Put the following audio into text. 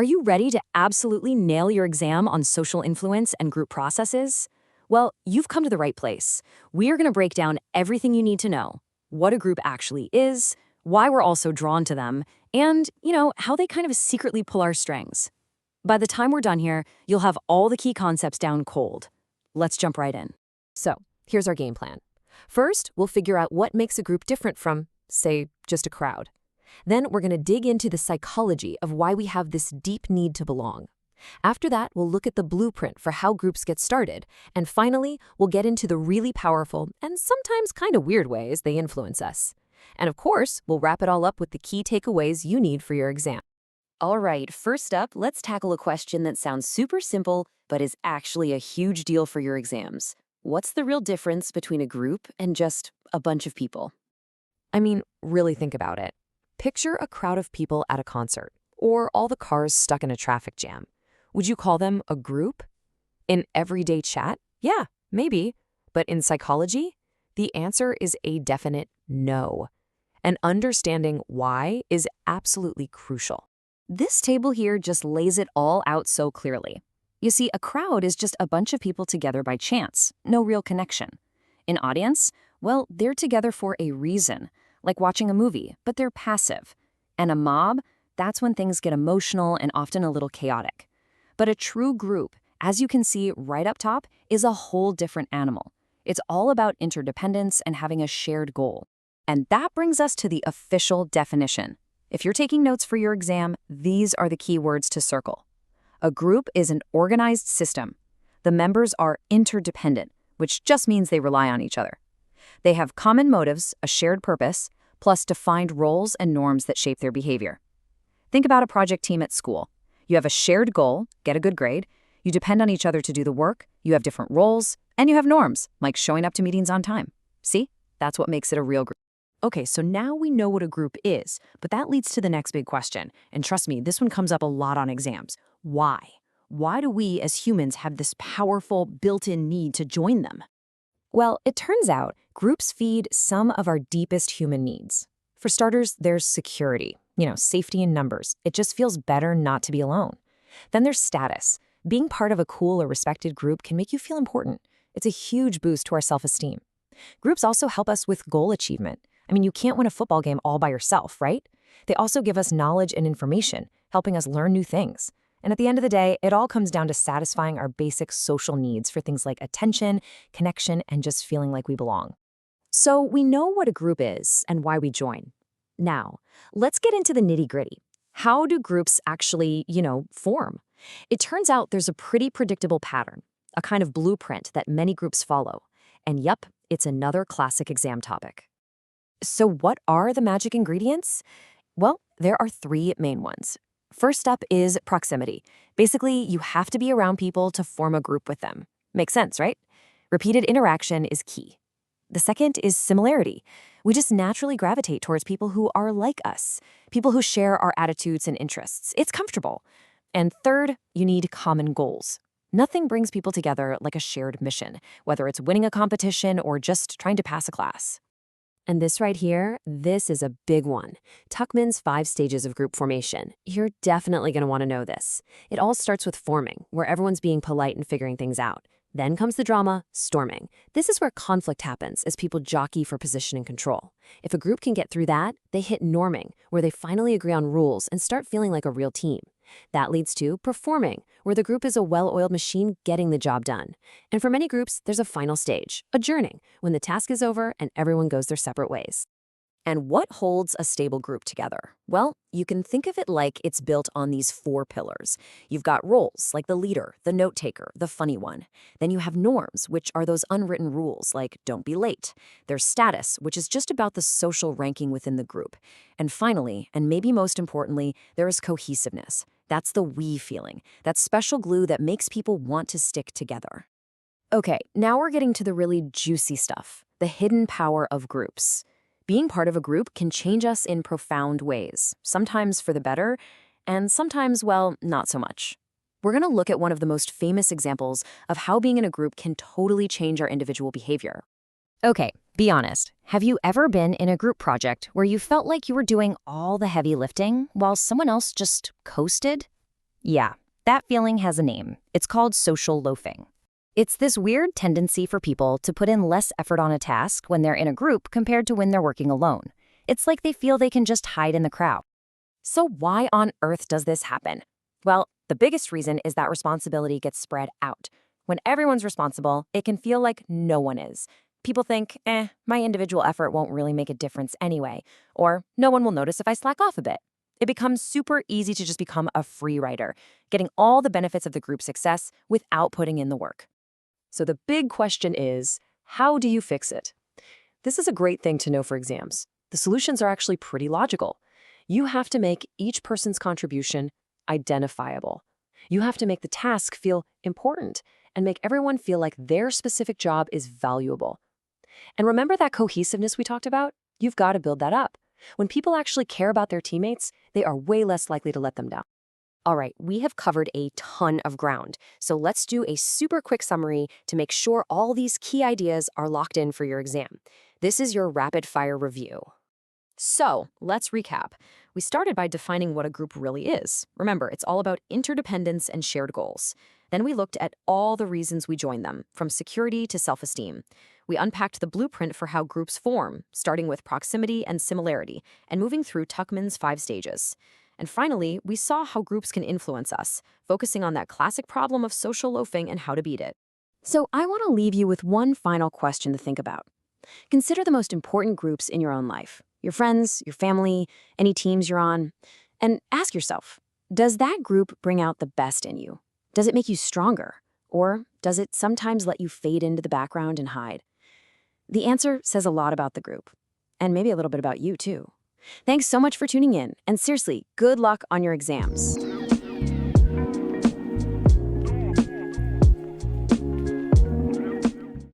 Are you ready to absolutely nail your exam on social influence and group processes? Well, you've come to the right place. We are going to break down everything you need to know: what a group actually is, why we're all so drawn to them, and, how they kind of secretly pull our strings. By the time we're done here, you'll have all the key concepts down cold. Let's jump right in. So, here's our game plan. First, we'll figure out what makes a group different from, say, just a crowd. Then we're going to dig into the psychology of why we have this deep need to belong. After that, we'll look at the blueprint for how groups get started. And finally, we'll get into the really powerful and sometimes kind of weird ways they influence us. And of course, we'll wrap it all up with the key takeaways you need for your exam. All right, first up, let's tackle a question that sounds super simple, but is actually a huge deal for your exams. What's the real difference between a group and just a bunch of people? I mean, really think about it. Picture a crowd of people at a concert, or all the cars stuck in a traffic jam. Would you call them a group? In everyday chat? Yeah, maybe. But in psychology, the answer is a definite no. And understanding why is absolutely crucial. This table here just lays it all out so clearly. You see, a crowd is just a bunch of people together by chance, no real connection. An audience, well, they're together for a reason, like watching a movie, but they're passive. And a mob, that's when things get emotional and often a little chaotic. But a true group, as you can see right up top, is a whole different animal. It's all about interdependence and having a shared goal. And that brings us to the official definition. If you're taking notes for your exam, these are the key words to circle. A group is an organized system. The members are interdependent, which just means they rely on each other. They have common motives, a shared purpose, plus defined roles and norms that shape their behavior. Think about a project team at school. You have a shared goal, get a good grade. You depend on each other to do the work. You have different roles, and you have norms, like showing up to meetings on time. See? That's what makes it a real group. Okay, so now we know what a group is, but that leads to the next big question. And trust me, this one comes up a lot on exams. Why? Why do we as humans have this powerful built-in need to join them? Well, it turns out groups feed some of our deepest human needs. For starters, there's security, safety in numbers. It just feels better not to be alone. Then there's status. Being part of a cool or respected group can make you feel important. It's a huge boost to our self-esteem. Groups also help us with goal achievement. You can't win a football game all by yourself, right? They also give us knowledge and information, helping us learn new things. And at the end of the day, it all comes down to satisfying our basic social needs for things like attention, connection, and just feeling like we belong. So we know what a group is and why we join. Now, let's get into the nitty-gritty. How do groups actually, form? It turns out there's a pretty predictable pattern, a kind of blueprint that many groups follow. And yup, it's another classic exam topic. So what are the magic ingredients? Well, there are three main ones. First up is proximity. Basically, you have to be around people to form a group with them. Makes sense, right? Repeated interaction is key. The second is similarity. We just naturally gravitate towards people who are like us, people who share our attitudes and interests. It's comfortable. And third, you need common goals. Nothing brings people together like a shared mission, whether it's winning a competition or just trying to pass a class. And this right here, this is a big one. Tuckman's 5 stages of group formation. You're definitely going to want to know this. It all starts with forming, where everyone's being polite and figuring things out. Then comes the drama, storming. This is where conflict happens as people jockey for position and control. If a group can get through that, they hit norming, where they finally agree on rules and start feeling like a real team. That leads to performing, where the group is a well-oiled machine getting the job done. And for many groups, there's a final stage, adjourning, when the task is over and everyone goes their separate ways. And what holds a stable group together? Well, you can think of it like it's built on these 4 pillars. You've got roles, like the leader, the note-taker, the funny one. Then you have norms, which are those unwritten rules, like don't be late. There's status, which is just about the social ranking within the group. And finally, and maybe most importantly, there is cohesiveness. That's the we feeling, that special glue that makes people want to stick together. Okay, now we're getting to the really juicy stuff, the hidden power of groups. Being part of a group can change us in profound ways, sometimes for the better, and sometimes, well, not so much. We're going to look at one of the most famous examples of how being in a group can totally change our individual behavior. Okay, be honest. Have you ever been in a group project where you felt like you were doing all the heavy lifting while someone else just coasted? Yeah, that feeling has a name. It's called social loafing. It's this weird tendency for people to put in less effort on a task when they're in a group compared to when they're working alone. It's like they feel they can just hide in the crowd. So why on earth does this happen? Well, the biggest reason is that responsibility gets spread out. When everyone's responsible, it can feel like no one is. People think, my individual effort won't really make a difference anyway, or no one will notice if I slack off a bit. It becomes super easy to just become a free rider, getting all the benefits of the group success without putting in the work. So the big question is, how do you fix it? This is a great thing to know for exams. The solutions are actually pretty logical. You have to make each person's contribution identifiable. You have to make the task feel important and make everyone feel like their specific job is valuable. And remember that cohesiveness we talked about? You've got to build that up. When people actually care about their teammates, they are way less likely to let them down. All right, we have covered a ton of ground, so let's do a super quick summary to make sure all these key ideas are locked in for your exam. This is your rapid-fire review. So, let's recap. We started by defining what a group really is. Remember, it's all about interdependence and shared goals. Then we looked at all the reasons we join them, from security to self-esteem. We unpacked the blueprint for how groups form, starting with proximity and similarity, and moving through Tuckman's 5 stages. And finally, we saw how groups can influence us, focusing on that classic problem of social loafing and how to beat it. So I want to leave you with one final question to think about. Consider the most important groups in your own life, your friends, your family, any teams you're on, and ask yourself, does that group bring out the best in you? Does it make you stronger? Or does it sometimes let you fade into the background and hide? The answer says a lot about the group, and maybe a little bit about you too. Thanks so much for tuning in, and seriously, good luck on your exams.